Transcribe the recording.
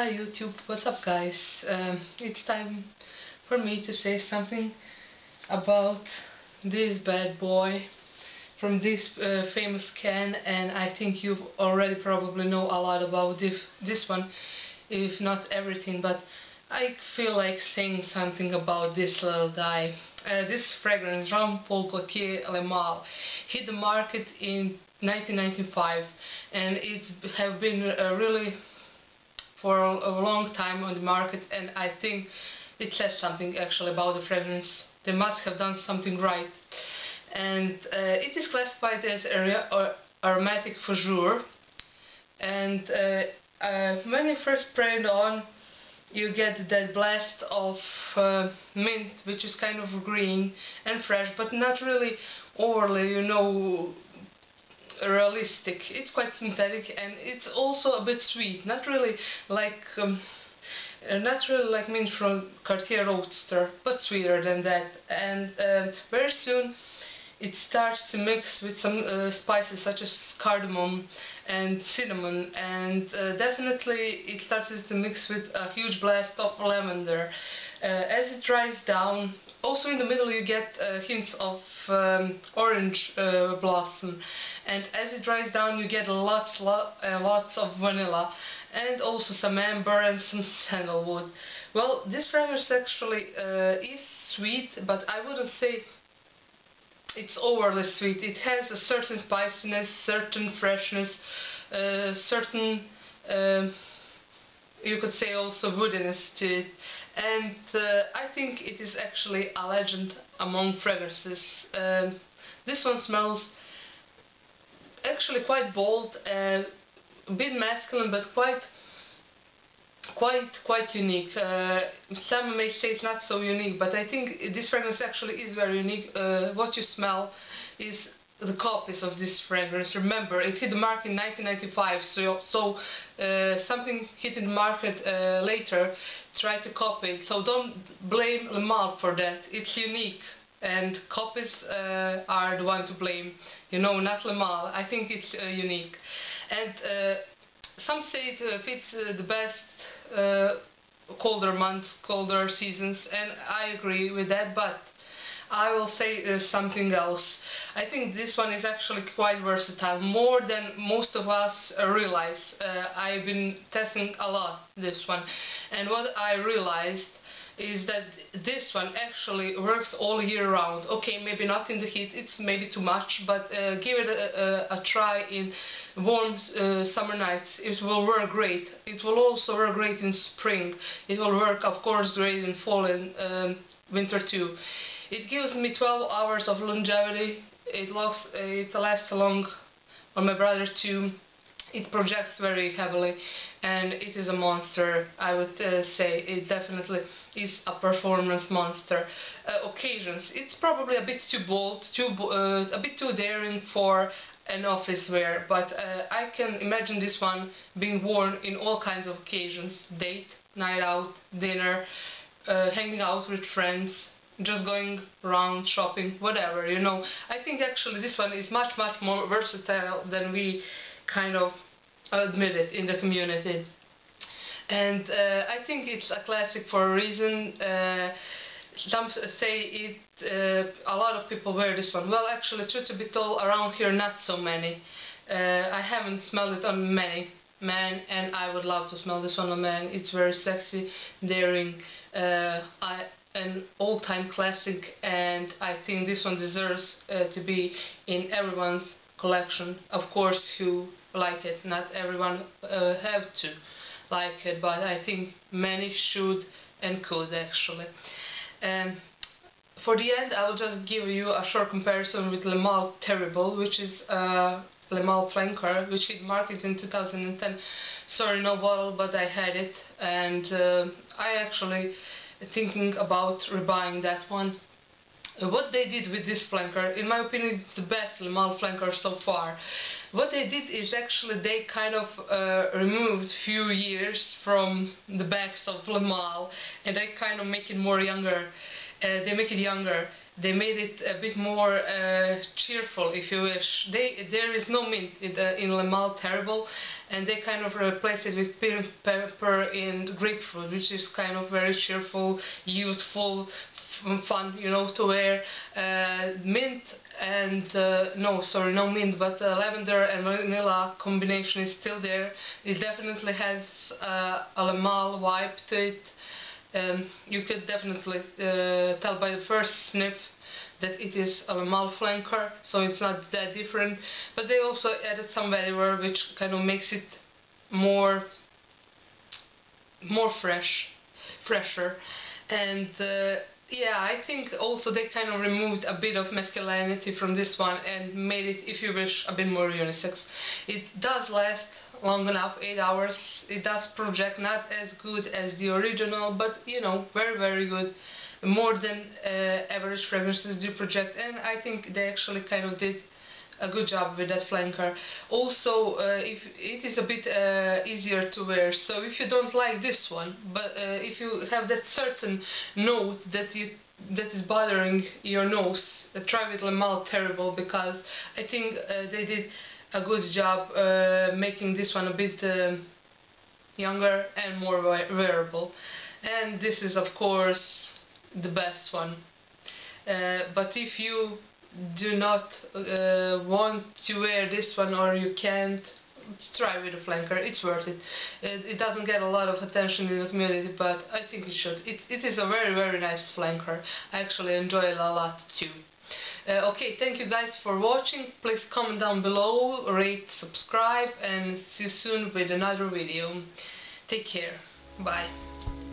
Hi YouTube, what's up guys? It's time for me to say something about this bad boy from this famous can, and I think you already probably know a lot about this one, if not everything, but I feel like saying something about this little guy. This fragrance, Paul Gaultier Le Male, hit the market in 1995, and it's have been really for a long time on the market, and I think it says something actually about the fragrance. They must have done something right. And it is classified as aromatic for sure. And when you first spray it on, you get that blast of mint, which is kind of green and fresh, but not really overly, realistic. It's quite synthetic, and it's also a bit sweet, not really like mint from Cartier Roadster, but sweeter than that. And very soon it starts to mix with some spices such as cardamom and cinnamon, and definitely it starts to mix with a huge blast of lavender. As it dries down, also in the middle you get hints of orange blossom, and as it dries down you get lots of vanilla, and also some amber and some sandalwood. Well, this fragrance actually is sweet, but I wouldn't say it's overly sweet. It has a certain spiciness, certain freshness, certain you could say also woodiness to it, and I think it is actually a legend among fragrances. This one smells actually quite bold, a bit masculine, but quite unique. Some may say it's not so unique, but I think this fragrance actually is very unique. What you smell is the copies of this fragrance. Remember, it hit the market in 1995, so something hit the market later, try to copy it. So don't blame Le Male for that. It's unique, and copies are the one to blame. Not Le Male. I think it's unique, and some say it fits the best colder months, colder seasons, and I agree with that, but I will say something else. I think this one is actually quite versatile, more than most of us realize. I've been testing a lot this one, and what I realized is that this one actually works all year round. Okay, maybe not in the heat, it's maybe too much, but give it a try in warm summer nights. It will work great. It will also work great in spring. It will work, of course, great in fall and winter too. It gives me 12 hours of longevity. It lasts long on my brother too. It projects very heavily, and it is a monster. I would say it definitely is a performance monster. Occasions, it's probably a bit too bold, a bit too daring for an office wear, but I can imagine this one being worn in all kinds of occasions: date, night out, dinner, hanging out with friends, just going around shopping, whatever, I think actually this one is much more versatile than we kind of admit it in the community. And I think it's a classic for a reason. Some say a lot of people wear this one. Well, actually, truth to be told, around here not so many. I haven't smelled it on many men, and I would love to smell this one on men. It's very sexy, daring, an all-time classic, and I think this one deserves to be in everyone's collection. Of course, who like it. Not everyone have to like it, but I think many should and could actually. For the end, I will just give you a short comparison with Le Male Terrible, which is Le Male Flanker, which hit market in 2010. Sorry, no bottle, but I had it, and I actually thinking about rebuying that one. What they did with this flanker, in my opinion, it's the best Le Male flanker so far. What they did is actually they kind of removed few years from the backs of Le Male, and they kind of make it more younger. They make it younger. They made it a bit more cheerful, if you wish. There is no mint in Le Male Terrible, and they kind of replace it with pink pepper and grapefruit, which is kind of very cheerful, youthful, fun, you know, to wear. Mint and no mint, but lavender and vanilla combination is still there. It definitely has a Le Male vibe to it. You could definitely tell by the first sniff that it is a Le Male flanker, so it's not that different. But they also added some vetiver, which kind of makes it more fresher. And yeah, I think also they kind of removed a bit of masculinity from this one and made it, if you wish, a bit more unisex. It does last long enough, 8 hours. It does project, not as good as the original, but you know, very good. More than average fragrances do project, and I think they actually kind of did a good job with that flanker. Also, if it is a bit easier to wear, so if you don't like this one, but if you have that certain note that is bothering your nose, try with Le Male Terrible, because I think they did a good job making this one a bit younger and more wearable. And this is of course the best one. But if you do not want to wear this one, or you can't, try with a flanker. It's worth it. It doesn't get a lot of attention in the community, but I think it should. It is a very nice flanker. I actually enjoy it a lot too. Okay, thank you guys for watching. Please comment down below, rate, subscribe, and see you soon with another video. Take care. Bye.